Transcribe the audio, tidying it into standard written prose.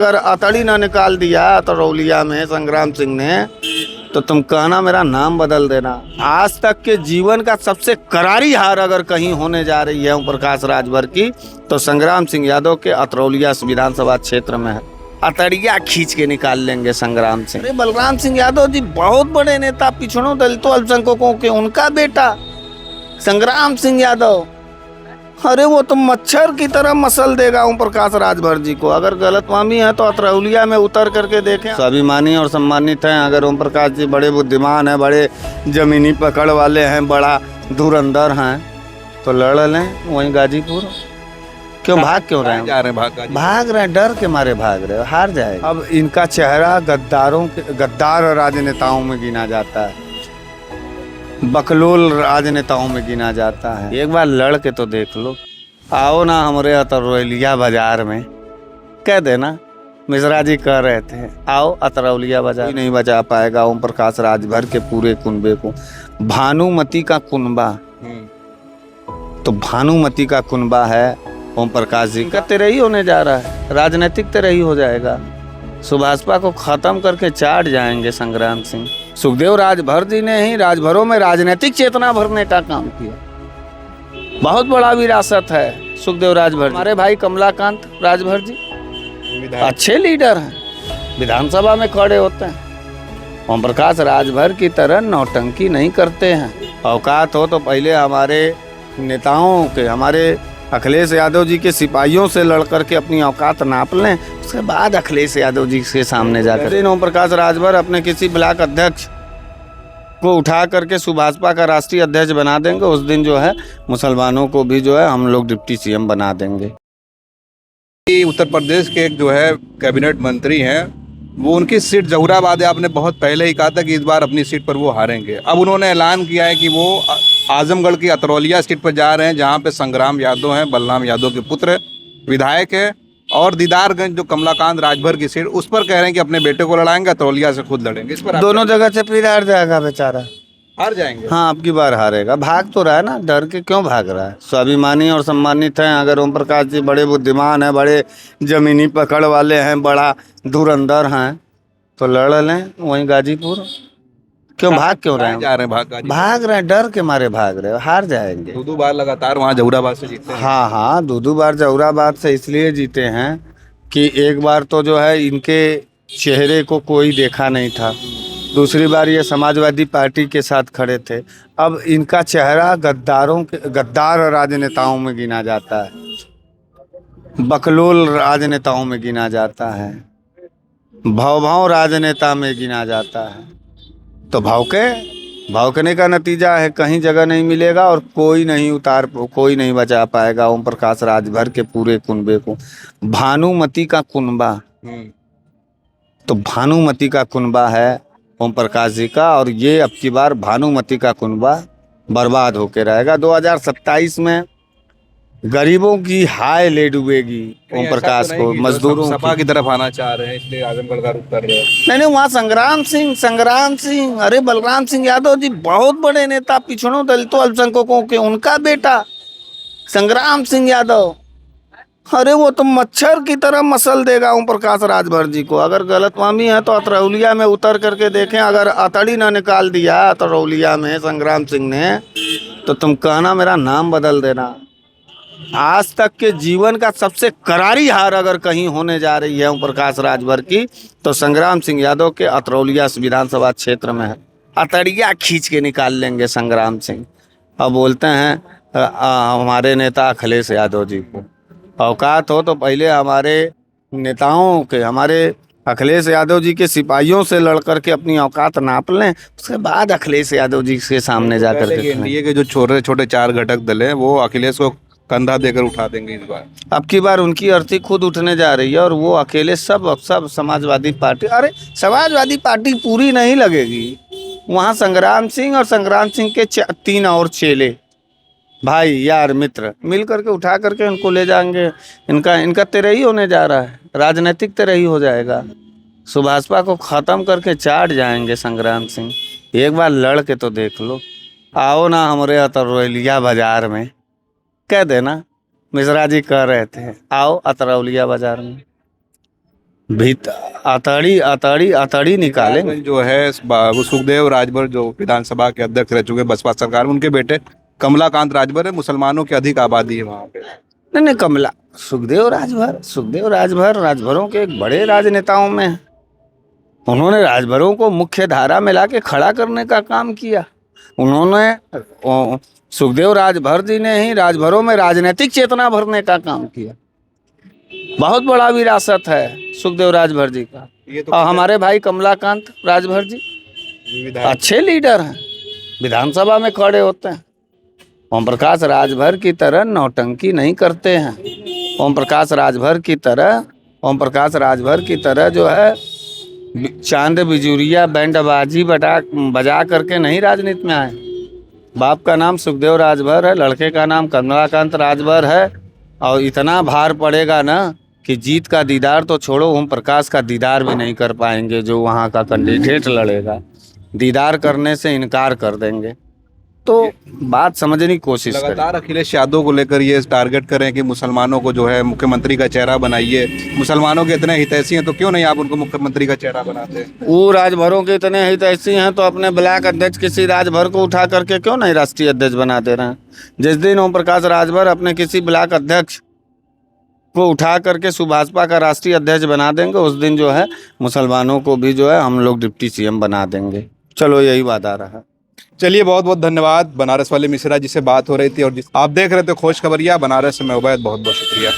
अगर अतड़ी ना निकाल दिया अतरौलिया में संग्राम सिंह ने, तो तुम कहना मेरा नाम बदल देना। आज तक के जीवन का सबसे करारी हार अगर कहीं होने जा रही है ओम प्रकाश राजभर की, तो संग्राम सिंह यादव के अतरौलिया विधानसभा क्षेत्र में है। अतड़िया खींच के निकाल लेंगे संग्राम सिंह। अरे बलराम सिंह यादव जी बहुत बड़े नेता, पिछड़ों दलितों अल्पसंख्यकों के, उनका बेटा संग्राम सिंह यादव, अरे वो तो मच्छर की तरह मसल देगा ओम प्रकाश राजभर जी को। अगर गलतफहमी है तो अतरौलिया में उतर करके देखें। स्वाभिमानी और सम्मानित हैं। अगर ओम प्रकाश जी बड़े बुद्धिमान हैं, बड़े जमीनी पकड़ वाले हैं, बड़ा धुरंधर हैं, तो लड़ लें वहीं गाजीपुर। क्यों भाग क्यों रहे हैं? भाग रहे हैं, डर के मारे भाग रहे, हार जाएगा। अब इनका चेहरा गद्दार राजनेताओं में गिना जाता है, बकलोल राजनेताओं में गिना जाता है। एक बार लड़ के तो देख लो। आओ ना हमारे अतरौलिया बाजार में, कह देना मिश्रा जी कह रहे थे आओ अतरौलिया बाजार। नहीं बचा पाएगा ओम प्रकाश राजभर के पूरे कुनबे को। भानुमति का कुनबा, तो भानुमति का कुनबा है ओम प्रकाश जी का। तेरही होने जा रहा है, राजनीतिक तेरही हो जाएगा। सुभाषपा को खत्म करके चाट जाएंगे संग्राम सिंह। सुखदेव राजभर जी ने ही राजभरों में राजनीतिक चेतना भरने का काम किया। बहुत बड़ा विरासत है सुखदेव राजभर। हमारे भाई कमलाकांत राजभर जी अच्छे लीडर हैं, विधानसभा में खड़े होते हैं। ओम प्रकाश राजभर की तरह नौटंकी नहीं करते हैं। औकात हो तो पहले हमारे नेताओं के, हमारे अखिलेश यादव जी के सिपाहियों से लड़ करके अपनी औकात नाप लें, उसके बाद अखिलेश यादव जी के सामने जाकर। ओम प्रकाश राजभर अपने किसी ब्लॉक अध्यक्ष को उठा करके सुभाषपा का राष्ट्रीय अध्यक्ष बना देंगे, उस दिन जो है मुसलमानों को भी जो है हम लोग डिप्टी सीएम बना देंगे। उत्तर प्रदेश के एक जो है कैबिनेट मंत्री हैं, वो उनकी सीट जहूराबाद है। आपने बहुत पहले ही कहा था कि इस बार अपनी सीट पर वो हारेंगे। अब उन्होंने ऐलान किया है कि वो आजमगढ़ की अतरौलिया सीट पर जा रहे हैं, जहां पे संग्राम यादव हैं, बलराम यादव के पुत्र विधायक है, और दीदारगंज जो कमलाकांत राजभर की सीट, उस पर कह रहे हैं कि अपने बेटे को लड़ाएंगे, अतरौलिया से खुद लड़ेंगे। इस पर दोनों जगह से फिर हार जाएगा बेचारा, हार जाएंगे। हाँ, अब की बार हारेगा। भाग तो रहा है ना, डर के क्यों भाग रहा है? स्वाभिमानी और सम्मानित हैं। अगर ओम प्रकाश जी बड़े बुद्धिमान हैं, बड़े जमीनी पकड़ वाले हैं, बड़ा धुरंधर हैं, तो लड़ लें वहीं गाजीपुर। क्यों भाग क्यों रहे हैं? भाग रहे हैं, डर के मारे भाग रहे, हार जाएंगे। दो बार लगातार वहाँ जहूराबाद से जीते हैं। हाँ, दो बार जहूराबाद से इसलिए जीते हैं कि एक बार तो जो है इनके चेहरे को कोई देखा नहीं था, दूसरी बार ये समाजवादी पार्टी के साथ खड़े थे। अब इनका चेहरा गद्दार राजनेताओं में गिना जाता है, बकलोल राजनेताओं में गिना जाता है, भव राजनेता में गिना जाता है। तो भौंकने का नतीजा है, कहीं जगह नहीं मिलेगा और कोई नहीं बचा पाएगा ओम प्रकाश राजभर के पूरे कुनबे को। भानुमति का कुनबा, तो भानुमति का कुनबा है ओम प्रकाश जी का, और ये अब की बार भानुमति का कुनबा बर्बाद होके रहेगा। 2027 में गरीबों की हाय ले डूबेगी ओम प्रकाश को, मजदूरों सपा की तरफ आना चाह रहे हैं, इसलिए आजमगढ़ का रुख कर रहे हैं। नहीं, वहाँ संग्राम सिंह, अरे बलराम सिंह यादव जी बहुत बड़े नेता, पिछड़ों दलितों अल्पसंख्यकों के, उनका बेटा संग्राम सिंह यादव, अरे वो तो मच्छर की तरह मसल देगा ओम प्रकाश राजभर जी को। अगर गलतफहमी है तो अतरौलिया में उतर करके देखें। अगर अतड़ी ना निकाल दिया अतरौलिया में संग्राम सिंह ने, तो तुम कहना मेरा नाम बदल देना। आज तक के जीवन का सबसे करारी हार अगर कहीं होने जा रही है ओम प्रकाश राजभर की, तो संग्राम सिंह यादव के अतरौलिया विधानसभा क्षेत्र में है। अतड़िया खींच के निकाल लेंगे संग्राम सिंह। अब बोलते हैं हमारे नेता अखिलेश यादव जी को, औकात हो तो पहले हमारे नेताओं के, हमारे अखिलेश यादव जी के सिपाहियों से लड़ करके अपनी औकात नाप लें, उसके बाद अखिलेश यादव जी के सामने जाकर के। एनडीए के जो छोटे छोटे 4 घटक दल हैं, वो अखिलेश को कंधा देकर उठा देंगे इस बार। अब की बार उनकी अर्थी खुद उठने जा रही है, और वो अकेले सब समाजवादी पार्टी, अरे समाजवादी पार्टी पूरी नहीं लगेगी। वहाँ संग्राम सिंह और संग्राम सिंह के 3 और चेले, भाई यार मित्र, मिल करके उठा करके इनको ले जाएंगे। इनका तेरही होने जा रहा है, राजनीतिक तेरही हो जाएगा। सुभाषपा को खत्म करके चाट जाएंगे संग्राम सिंह। एक बार लड़ के तो देख लो। आओ ना हमारे अतरौलिया बाजार में, कह देना मिश्रा जी कह रहे थे आओ अतरौलिया बाजार में। भीत अतड़ी अतड़ी अतड़ी निकालेंगे। जो है वो सुखदेव राजभर जो विधानसभा के अध्यक्ष रह चुके बसपा सरकार में, उनके बेटे कमलाकांत राजभर है। मुसलमानों की अधिक आबादी है वहाँ पे। नहीं नहीं, कमला सुखदेव राजभर राजभरों के एक बड़े राजनेताओं में हैं। उन्होंने राजभरों को मुख्य धारा में लाके खड़ा करने का काम किया। उन्होंने सुखदेव राजभर जी ने ही राजभरों में राजनीतिक चेतना भरने का काम किया। बहुत बड़ा विरासत है सुखदेव राजभर जी का। ये तो और हमारे भाई कमलाकांत राजभर जी विधायक अच्छे लीडर हैं, विधानसभा में खड़े होते हैं। ओम प्रकाश राजभर की तरह नौटंकी नहीं करते हैं। ओम प्रकाश राजभर की तरह जो है चांद बिजुरिया बैंडबाजी बजा करके नहीं राजनीति में आए। बाप का नाम सुखदेव राजभर है, लड़के का नाम कमलाकांत राजभर है। और इतना भार पड़ेगा ना कि जीत का दीदार तो छोड़ो, ओम प्रकाश का दीदार भी नहीं कर पाएंगे। जो वहाँ का कैंडिडेट लड़ेगा, दीदार करने से इनकार कर देंगे। तो बात समझने की कोशिश करें। लगातार अखिलेश यादव को लेकर ये टारगेट करें कि मुसलमानों को जो है मुख्यमंत्री का चेहरा बनाइए। मुसलमानों के इतने हितैषी हैं तो क्यों नहीं आप उनको मुख्यमंत्री का चेहरा बनाते? वो राजभरों के इतने हितैषी हैं तो अपने ब्लॉक अध्यक्ष किसी राजभर को उठा करके क्यों नहीं राष्ट्रीय अध्यक्ष बना दे रहे हैं? जिस दिन ओम प्रकाश राजभर अपने किसी ब्लॉक अध्यक्ष को उठा करके सुभाषपा का राष्ट्रीय अध्यक्ष बना देंगे, उस दिन जो है मुसलमानों को भी जो है हम लोग डिप्टी सीएम बना देंगे। चलो यही वादा रहा। चलिए, बहुत बहुत धन्यवाद बनारस वाले मिश्रा जी से बात हो रही थी। और आप देख रहे थे खोज खबरिया बनारस से मैं उबैद, बहुत बहुत शुक्रिया।